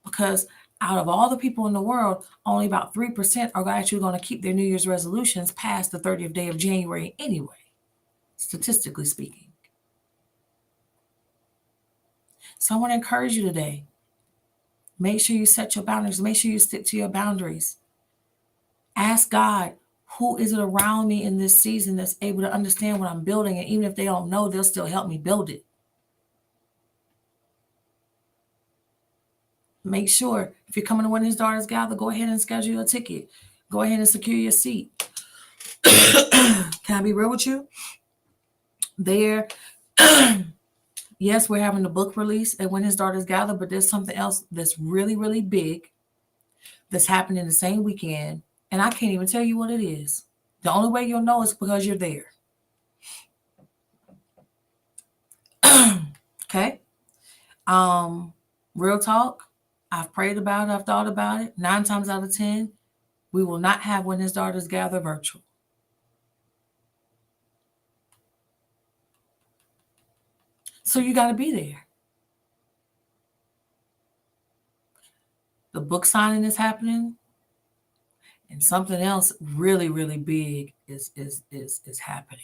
Because out of all the people in the world, only about 3% are actually going to keep their New Year's resolutions past the 30th day of January anyway, statistically speaking. So I want to encourage you today. Make sure you set your boundaries. Make sure you stick to your boundaries. Ask God, who is it around me in this season that's able to understand what I'm building? And even if they don't know, they'll still help me build it. Make sure if you're coming to one of His Daughters Gather, go ahead and schedule a ticket. Go ahead and secure your seat. Can I be real with you? There, yes, we're having a book release at When His Daughters Gather, but there's something else that's really, really big that's happening the same weekend. And I can't even tell you what it is. The only way you'll know is because you're there. Okay? Real talk. I've prayed about it. I've thought about it. 9 times out of 10, we will not have When His Daughters Gather virtual. So you got to be there. The book signing is happening, and something else really, really big is happening.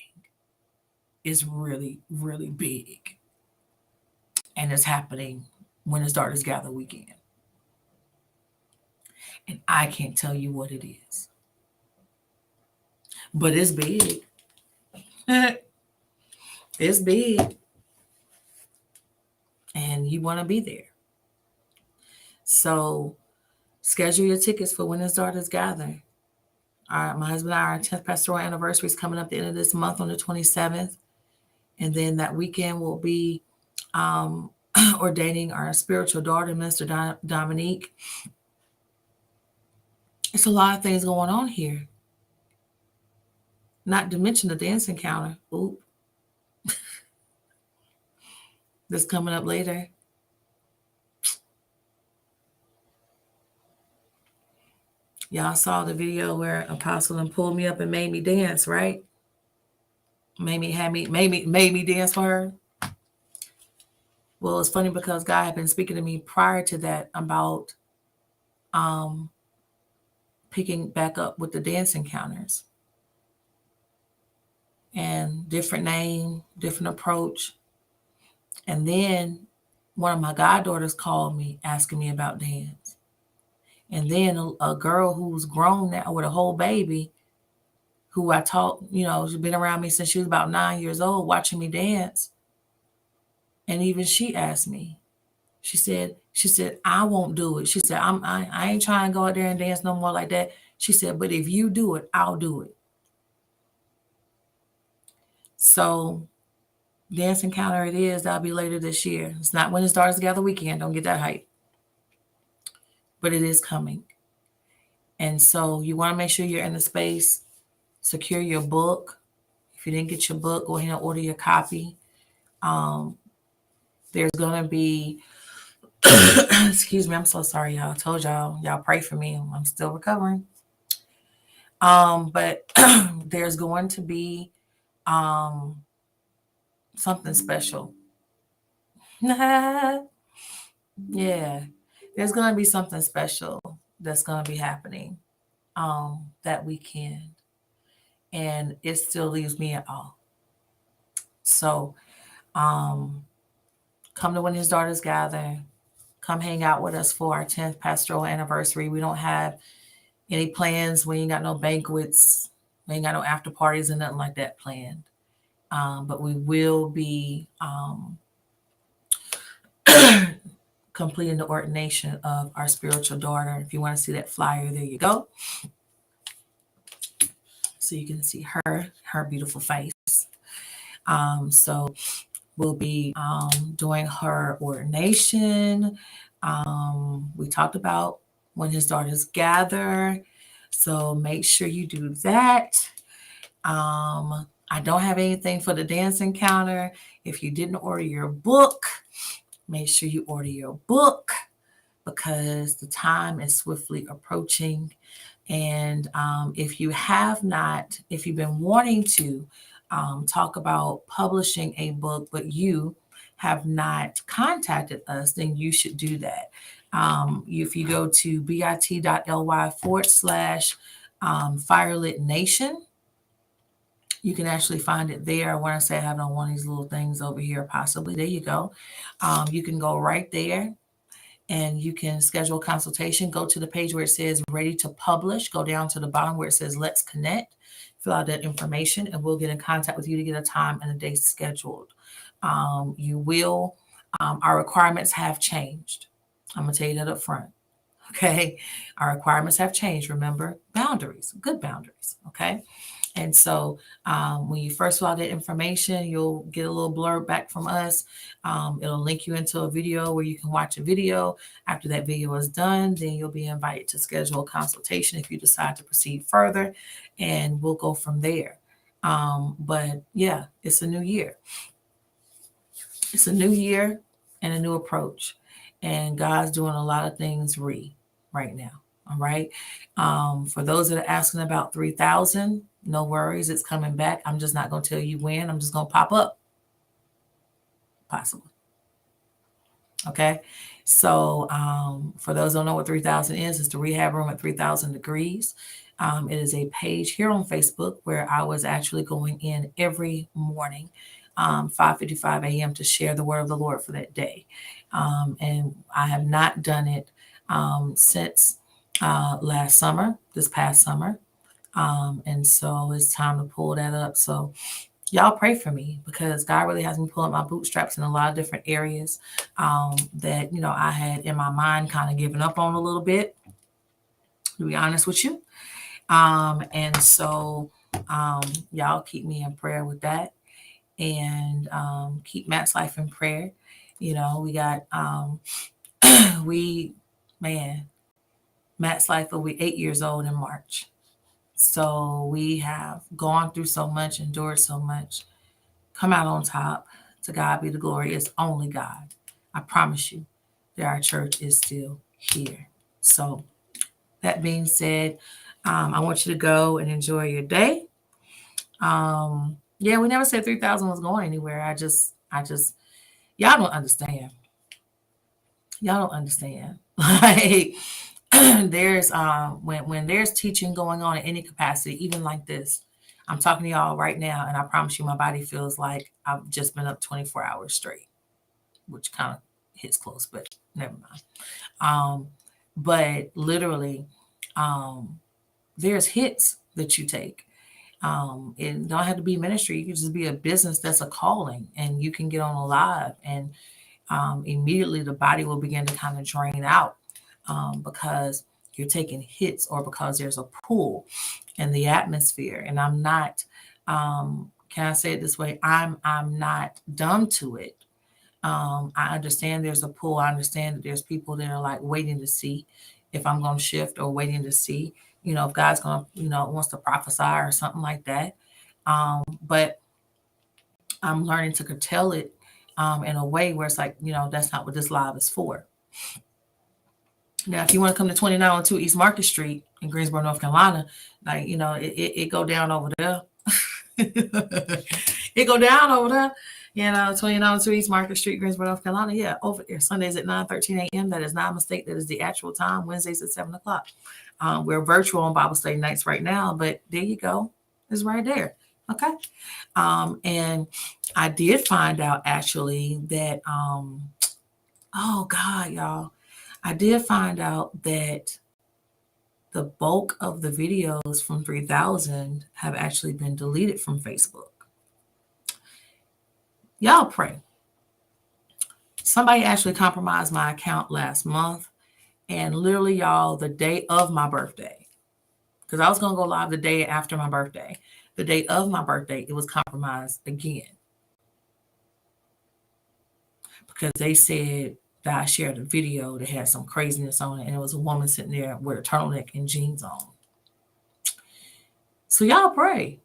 It's really, really big, and it's happening When His Daughters Gather weekend. And I can't tell you what it is, but it's big. It's big, and you want to be there. So schedule your tickets for When His Daughters Gather. My husband and I, our 10th pastoral anniversary is coming up at the end of this month on the 27th. And then that weekend we'll be ordaining our spiritual daughter, Mr. Dominique. It's a lot of things going on here. Not to mention the dance encounter. Oop. That's coming up later. Y'all saw the video where Apostle pulled me up and made me dance, right? Made me dance for her. Well, it's funny because God had been speaking to me prior to that about picking back up with the dance encounters. And different name, different approach. And then one of my goddaughters called me asking me about dance. And then a girl who's grown now with a whole baby, who I taught, she's been around me since she was about 9 years old, watching me dance. And even she asked me, she said, I won't do it. She said, I ain't trying to go out there and dance no more like that. She said, but if you do it, I'll do it. So dance encounter it is. That'll be later this year. It's not When His Daughters Gather weekend. Don't get that hype. But it is coming. And so you want to make sure you're in the space. Secure your book. If you didn't get your book, go ahead and order your copy. There's going to be, excuse me, I'm so sorry, y'all. I told y'all pray for me. I'm still recovering. But there's going to be something special. Yeah. There's going to be something special that's going to be happening that weekend. And it still leaves me in awe. So um, come to When His Daughters Gather. Come hang out with us for our 10th pastoral anniversary. We don't have any plans. We ain't got no banquets. We ain't got no after parties and nothing like that planned. But we will be completing the ordination of our spiritual daughter. If you want to see that flyer, there you go. So you can see her beautiful face. So we'll be doing her ordination. We talked about When His Daughters Gather. So make sure you do that. I don't have anything for the dance encounter. If you didn't order your book, make sure you order your book because the time is swiftly approaching. And if you've been wanting to talk about publishing a book, but you have not contacted us, then you should do that. If you go to bit.ly/Firelit Nation, you can actually find it there. I want to say I have on one of these little things over here, possibly. There you go. You can go right there and you can schedule a consultation. Go to the page where it says ready to publish. Go down to the bottom where it says let's connect. Fill out that information and we'll get in contact with you to get a time and a date scheduled. Our requirements have changed. I'm going to tell you that up front. Okay. Our requirements have changed. Remember, boundaries, good boundaries. Okay. And so when you first fill out that information, you'll get a little blurb back from us. It'll link you into a video where you can watch a video. After that video is done, then you'll be invited to schedule a consultation if you decide to proceed further, and we'll go from there. But yeah, it's a new year. It's a new year and a new approach. And God's doing a lot of things right now. All right. For those that are asking about 3,000, no worries. It's coming back. I'm just not going to tell you when. I'm just going to pop up. Possibly. Okay. So for those who don't know what 3,000 is, it's the rehab room at 3,000 degrees. It is a page here on Facebook where I was actually going in every morning, 5:55 a.m. to share the word of the Lord for that day. And I have not done it since this past summer. And so it's time to pull that up. So y'all pray for me because God really has me pulling my bootstraps in a lot of different areas that, I had in my mind kind of given up on a little bit, to be honest with you. And so y'all keep me in prayer with that and keep Matt's life in prayer. We got, Matt's life will be 8 years old in March. So we have gone through so much, endured so much, come out on top. To God be the glory. It's only God. I promise you that our church is still here. So that being said, I want you to go and enjoy your day. Yeah, we never said 3,000 was going anywhere. I just, y'all don't understand. Y'all don't understand. Like, there's when there's teaching going on in any capacity, even like this, I'm talking to y'all right now, and I promise you my body feels like I've just been up 24 hours straight, which kind of hits close, but never mind. But literally, there's hits that you take. It don't have to be ministry. You can just be a business that's a calling, and you can get on a live, and immediately the body will begin to kind of drain out because you're taking hits or because there's a pull in the atmosphere. And I'm not, can I say it this way? I'm not dumb to it. I understand there's a pull. I understand that there's people that are like waiting to see if I'm going to shift or waiting to see, if God's going to, wants to prophesy or something like that. But I'm learning to curtail it in a way where it's like, that's not what this live is for. Now, if you want to come to 2902 East Market Street in Greensboro, North Carolina, like, it go down over there. It go down over there. 2902 East Market Street, Greensboro, North Carolina. Yeah, over there. Sundays at 9:13 a.m. That is not a mistake. That is the actual time. Wednesdays at 7 o'clock. We're virtual on Bible study nights right now, but there you go. It's right there. Okay. And I did find out actually that, oh God, y'all, I did find out that the bulk of the videos from 3000 have actually been deleted from Facebook. Y'all pray. Somebody actually compromised my account last month, and literally, y'all, the day of my birthday, because I was going to go live the day after my birthday, the day of my birthday, it was compromised again. Because they said that I shared a video that had some craziness on it, and it was a woman sitting there with a turtleneck and jeans on. So y'all pray.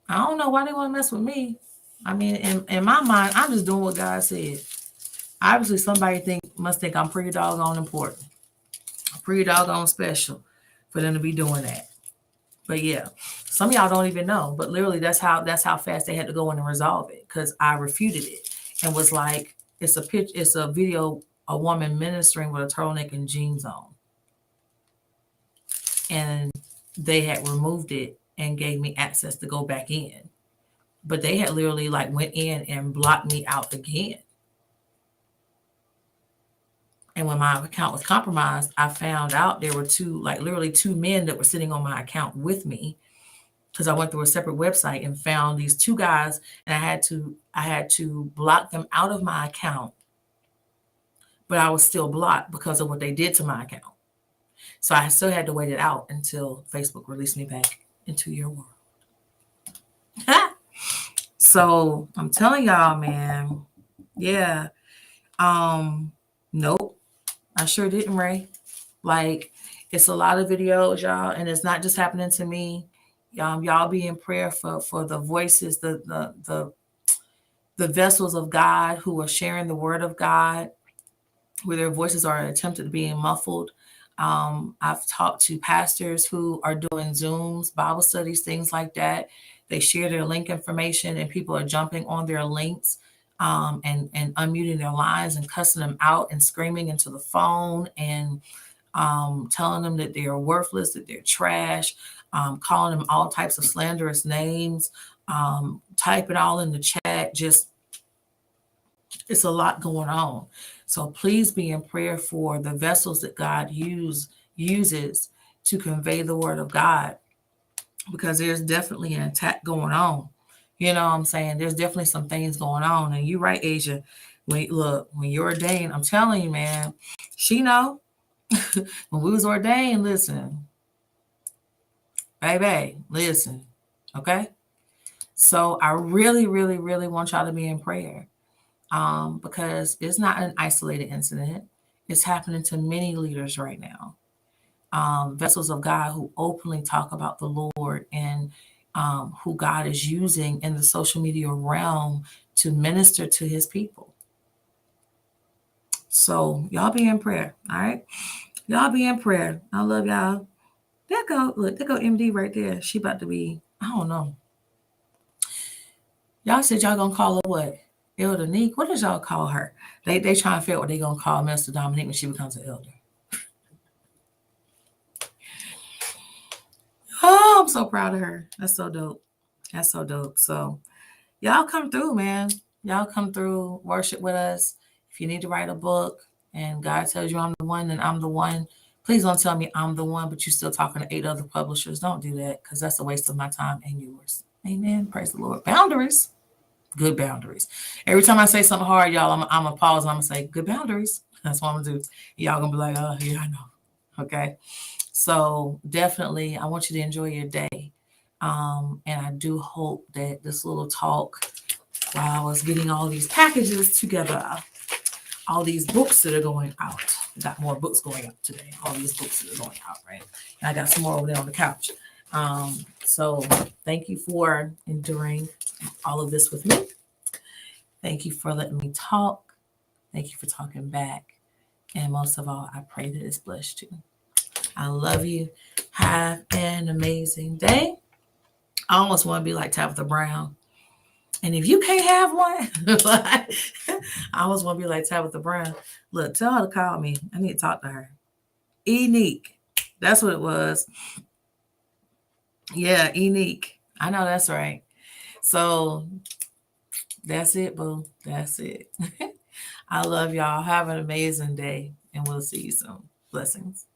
I don't know why they want to mess with me. I mean, in my mind, I'm just doing what God said. Obviously, somebody must think I'm pretty doggone important, pretty doggone special for them to be doing that. But yeah, some of y'all don't even know. But literally, that's how fast they had to go in and resolve it, because I refuted it and was like, it's a video, a woman ministering with a turtleneck and jeans on, and they had removed it and gave me access to go back in. But they had literally went in and blocked me out again. And when my account was compromised, I found out there were literally two men that were sitting on my account with me, because I went through a separate website and found these two guys, and I had to block them out of my account, but I was still blocked because of what they did to my account. So I still had to wait it out until Facebook released me back into your world. So I'm telling y'all, man, yeah. Nope, I sure didn't, Ray. It's a lot of videos, y'all, and it's not just happening to me. Y'all be in prayer for the voices, the vessels of God who are sharing the word of God, where their voices are attempted to be muffled. I've talked to pastors who are doing Zooms, Bible studies, things like that. They share their link information, and people are jumping on their links and unmuting their lines and cussing them out and screaming into the phone and telling them that they are worthless, that they're trash, calling them all types of slanderous names, type it all in the chat. Just, it's a lot going on. So please be in prayer for the vessels that God uses to convey the word of God, because there's definitely an attack going on. You know what I'm saying? There's definitely some things going on. And you're right, Asia. When you're ordained, I'm telling you, man, she know. When we was ordained, listen, baby, listen, okay? So I really, really, really want y'all to be in prayer, because it's not an isolated incident. It's happening to many leaders right now, vessels of God who openly talk about the Lord and who God is using in the social media realm to minister to his people. So y'all be in prayer, all right? Y'all be in prayer. I love y'all. There go MD right there. She about to be, I don't know. Y'all said y'all gonna call her what? Elder Neek? What does y'all call her? They trying to figure out what they gonna call Minister Dominique when she becomes an elder. Oh, I'm so proud of her. That's so dope. That's so dope. So y'all come through, man. Y'all come through, worship with us. If you need to write a book and God tells you I'm the one, then I'm the one. Please don't tell me I'm the one, but you're still talking to 8 other publishers. Don't do that, because that's a waste of my time and yours. Amen. Praise the Lord. Boundaries. Good boundaries. Every time I say something hard, y'all, I'm going to pause and I'm going to say, good boundaries. That's what I'm going to do. Y'all going to be like, oh, yeah, I know. Okay. So definitely, I want you to enjoy your day. And I do hope that this little talk, while I was getting all these packages together, all these books that are going out. I got more books going out today. All these books that are going out, right? And I got some more over there on the couch. So thank you for enduring all of this with me. Thank you for letting me talk. Thank you for talking back. And most of all, I pray that it's blessed you. I love you. Have an amazing day. I almost want to be like Tabitha Brown. And if you can't have one, I always want to be like Tabitha Brown. Look, tell her to call me. I need to talk to her. Enique. That's what it was. Yeah, Enique. I know that's right. So that's it, boo. That's it. I love y'all. Have an amazing day, and we'll see you soon. Blessings.